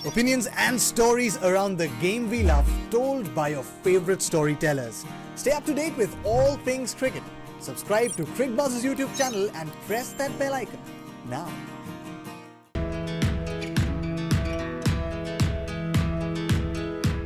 Opinions and stories around the game we love, told by your favorite storytellers. Stay up to date with all things cricket. Subscribe to Cricbuzz's YouTube channel and press that bell icon now.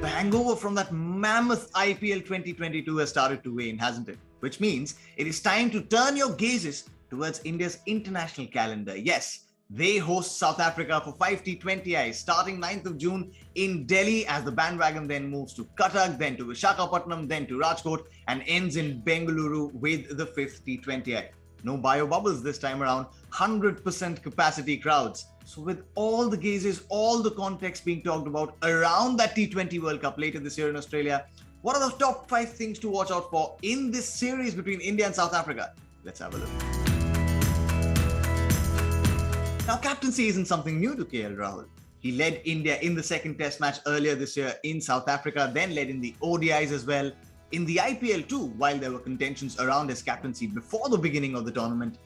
The hangover from that mammoth IPL 2022 has started to wane, hasn't it? Which means it is time to turn your gazes towards India's international calendar. Yes, they host South Africa for 5 T20Is starting 9th of June in Delhi, as the bandwagon then moves to Cuttack, then to Visakhapatnam, then to Rajkot, and ends in Bengaluru with the 5th T20I. No bio bubbles this time around, 100% capacity crowds. So with all the gazes, all the context being talked about around that T20 World Cup later this year in Australia, what are the top 5 things to watch out for in this series between India and South Africa? Let's have a look. Now, captaincy isn't something new to KL Rahul. He led India in the second test match earlier this year in South Africa, then led in the ODIs as well. In the IPL too, while there were contentions around his captaincy before the beginning of the tournament,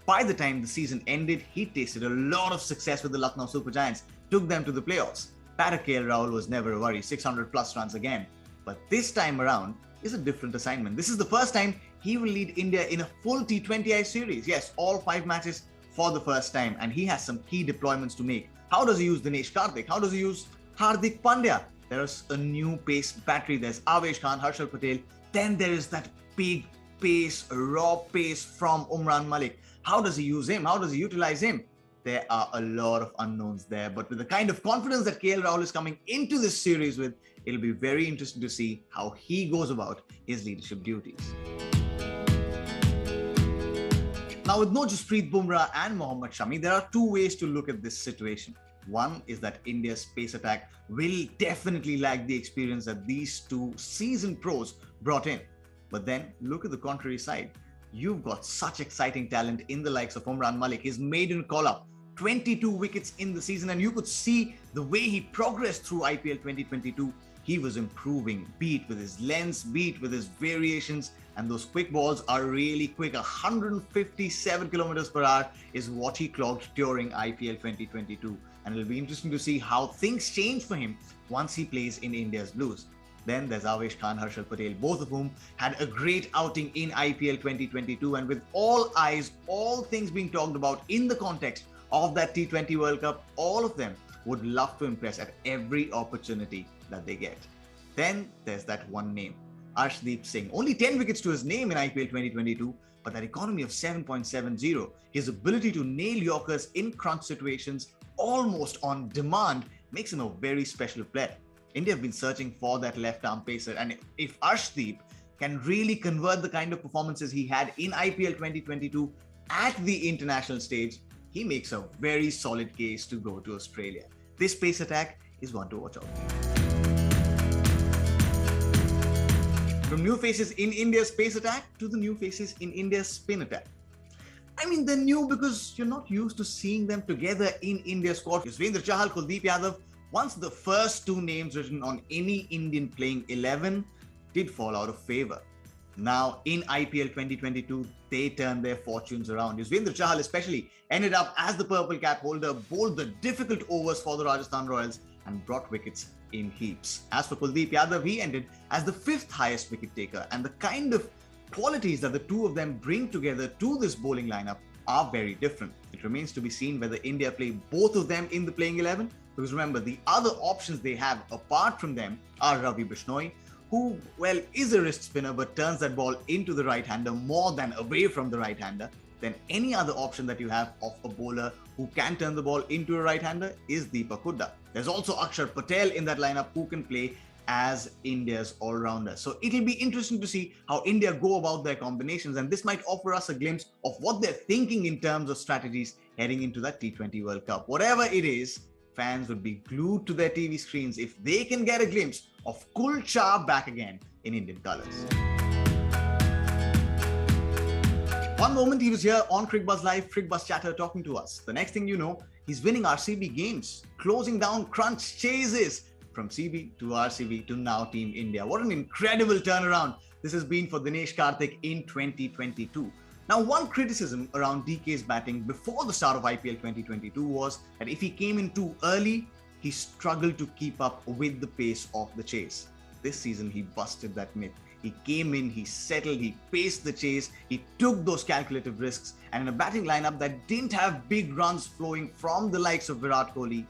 by the time the season ended, he tasted a lot of success with the Lucknow Super Giants, took them to the playoffs. Batter KL Rahul was never a worry, 600 plus runs again. But this time around is a different assignment. This is the first time he will lead India in a full T20I series. Yes, all 5 matches for the first time, and he has some key deployments to make. How does he use Dinesh Karthik? How does he use Hardik Pandya? There's a new pace battery. There's Avesh Khan, Harshal Patel. Then there is that big pace, raw pace from Umran Malik. How does he use him? How does he utilize him? There are a lot of unknowns there, but with the kind of confidence that KL Rahul is coming into this series with, it'll be very interesting to see how he goes about his leadership duties. Now, with no Jasprit Bumrah and Mohammad Shami, there are 2 ways to look at this situation. One is that India's pace attack will definitely lack the experience that these 2 seasoned pros brought in. But then look at the contrary side. You've got such exciting talent in the likes of Umran Malik, his maiden call-up, 22 wickets in the season, and you could see the way he progressed through IPL 2022. He was improving, beat with his lengths, beat with his variations, and those quick balls are really quick. 157 kilometers per hour is what he clocked during IPL 2022. And it'll be interesting to see how things change for him once he plays in India's Blues. Then there's Avesh Khan, Harshal Patel, both of whom had a great outing in IPL 2022. And with all eyes, all things being talked about in the context of that T20 World Cup, all of them would love to impress at every opportunity that they get. Then there's that one name, Arshdeep Singh. Only 10 wickets to his name in IPL 2022, but that economy of 7.70, his ability to nail Yorkers in crunch situations almost on demand, makes him a very special player. India have been searching for that left-arm pacer, and if Arshdeep can really convert the kind of performances he had in IPL 2022 at the international stage, he makes a very solid case to go to Australia. This pace attack is one to watch out for. From new faces in India's pace attack to the new faces in India's spin attack. I mean, they're new because you're not used to seeing them together in India's squad. Yuzvendra Chahal, Kuldeep Yadav, once the first 2 names written on any Indian playing 11, did fall out of favor. Now, in IPL 2022, they turned their fortunes around. Yuzvendra Chahal especially ended up as the purple cap holder, bowled the difficult overs for the Rajasthan Royals and brought wickets in heaps. As for Kuldeep Yadav, he ended as the 5th highest wicket taker, and the kind of qualities that the 2 of them bring together to this bowling lineup are very different. It remains to be seen whether India play both of them in the playing 11, because remember, the other options they have apart from them are Ravi Bishnoi, who, well, is a wrist spinner but turns that ball into the right-hander more than away from the right-hander. Then any other option that you have of a bowler who can turn the ball into a right-hander is Deepak Hooda. There's also Akshar Patel in that lineup who can play as India's all-rounder. So it'll be interesting to see how India go about their combinations, and this might offer us a glimpse of what they're thinking in terms of strategies heading into that T20 World Cup. Whatever it is, fans would be glued to their TV screens if they can get a glimpse of Kul Shah back again in Indian colours. One moment he was here on Cricbuzz Live, Cricbuzz Chatter talking to us. The next thing you know, he's winning RCB games, closing down crunch chases from CB to RCB to now Team India. What an incredible turnaround this has been for Dinesh Karthik in 2022. Now, one criticism around DK's batting before the start of IPL 2022 was that if he came in too early, he struggled to keep up with the pace of the chase. This season, he busted that myth. He came in, he settled, he paced the chase, he took those calculative risks, and in a batting lineup that didn't have big runs flowing from the likes of Virat Kohli,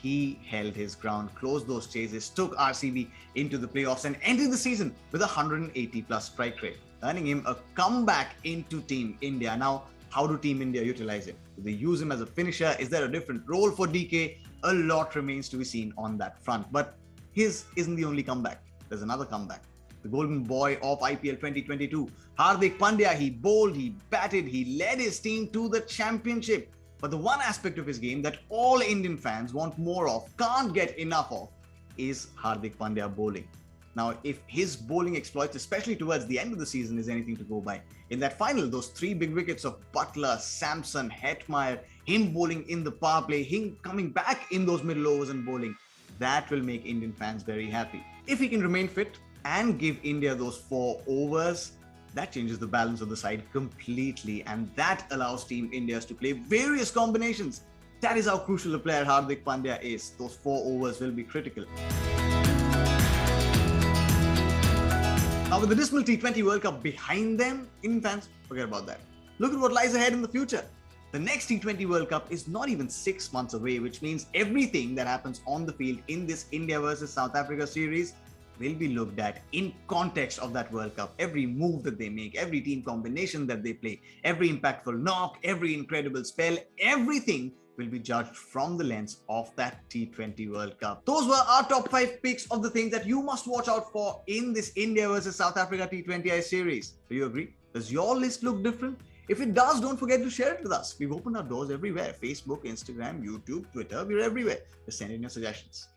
he held his ground, closed those chases, took RCB into the playoffs, and ended the season with a 180 plus strike rate, earning him a comeback into Team India. Now, how do Team India utilize him? Do they use him as a finisher? Is there a different role for DK? A lot remains to be seen on that front. But his isn't the only comeback. There's another comeback. The golden boy of IPL 2022, Hardik Pandya, he bowled, he batted, he led his team to the championship. But the one aspect of his game that all Indian fans want more of, can't get enough of, is Hardik Pandya bowling. Now, if his bowling exploits, especially towards the end of the season, is anything to go by, in that final, those three big wickets of Butler, Samson, Hetmeyer, him bowling in the power play, him coming back in those middle overs and bowling, that will make Indian fans very happy. If he can remain fit and give India those 4 overs, that changes the balance of the side completely, and that allows Team India to play various combinations. That is how crucial a player Hardik Pandya is. Those 4 overs will be critical. Now, with the dismal T20 World Cup behind them, Indian fans, forget about that. Look at what lies ahead in the future. The next T20 World Cup is not even 6 months away, which means everything that happens on the field in this India versus South Africa series will be looked at in context of that World Cup. Every move that they make, every team combination that they play, every impactful knock, every incredible spell, everything will be judged from the lens of that T20 World Cup. Those were our top 5 picks of the things that you must watch out for in this India versus South Africa T20I series. Do you agree? Does your list look different? If it does, don't forget to share it with us. We've opened our doors everywhere. Facebook, Instagram, YouTube, Twitter, we're everywhere. Just send in your suggestions.